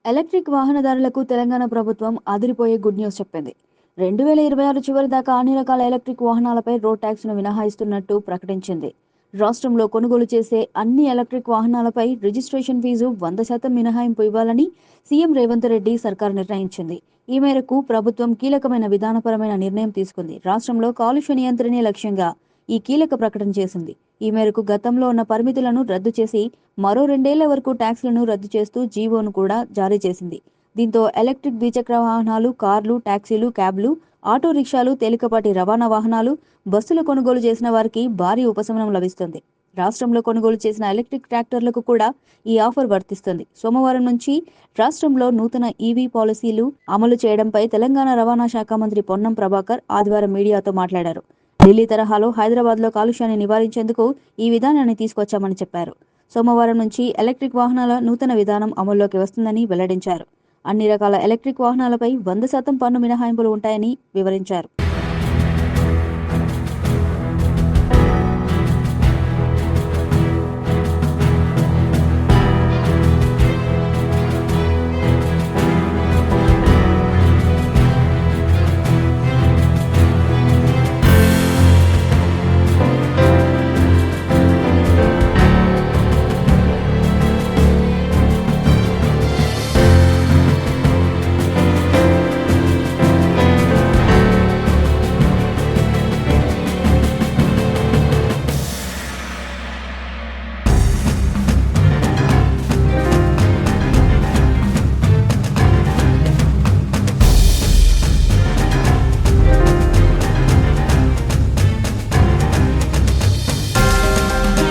Electric వాహనదారులకు తెలంగాణ ప్రభుత్వం అదిరిపోయే గుడ్ న్యూస్ చెప్పింది. 2026 చివరి దాకా అన్ని రకాల ఎలక్ట్రిక్ వాహనాలపై రోడ్ ట్యాక్స్ను మినహాయిస్తున్నట్టు ప్రకటించింది. రాష్ట్రంలో కొనుగోలు చేసే అన్ని ఎలక్ట్రిక్ వాహనాలపై రిజిస్ట్రేషన్ ఫీజు 100% మినహాయింపు ఇవ్వాలని సీఎం రేవంత్ రెడ్డి సర్కార్ నిర్ణయించింది. ఈ మేరకు ప్రభుత్వం కీలకమైన విధానపరమైన నిర్ణయం తీసుకుంది. రాష్ట్రంలో కాలుష్య నియంత్రణే లక్ష్యంగా ఈ కీలక ప్రకటన చేసింది. ఈ మేరకు గతంలో ఉన్న పరిమితులను రద్దు చేసి మరో 2 ఏళ్ల వరకు ట్యాక్స్లను రద్దు చేస్తూ జీవోను కూడా జారీ చేసింది. దీంతో ఎలక్ట్రిక్ ద్విచక్ర వాహనాలు, కార్లు, టాక్సీలు, క్యాబ్లు, ఆటో రిక్షాలు, తేలికపాటి రవాణా వాహనాలు, బస్సులు కొనుగోలు చేసిన వారికి భారీ ఉపశమనం లభిస్తుంది. రాష్ట్రంలో కొనుగోలు చేసిన ఎలక్ట్రిక్ ట్రాక్టర్లకు కూడా ఈ ఆఫర్ వర్తిస్తుంది. సోమవారం నుంచి రాష్ట్రంలో నూతన ఈవీ పాలసీలు అమలు చేయడంపై తెలంగాణ రవాణా శాఖ మంత్రి పొన్నం ప్రభాకర్ ఆదివారం మీడియాతో మాట్లాడారు. ఢిల్లీ తరహాలో హైదరాబాద్లో కాలుష్యాన్ని నివారించేందుకు ఈ విధానాన్ని తీసుకొచ్చామని చెప్పారు. సోమవారం నుంచి ఎలక్ట్రిక్ వాహనాల నూతన విధానం అమల్లోకి వస్తుందని వెల్లడించారు. అన్ని రకాల ఎలక్ట్రిక్ వాహనాలపై 100% పన్ను మినహాయింపులు ఉంటాయని వివరించారు.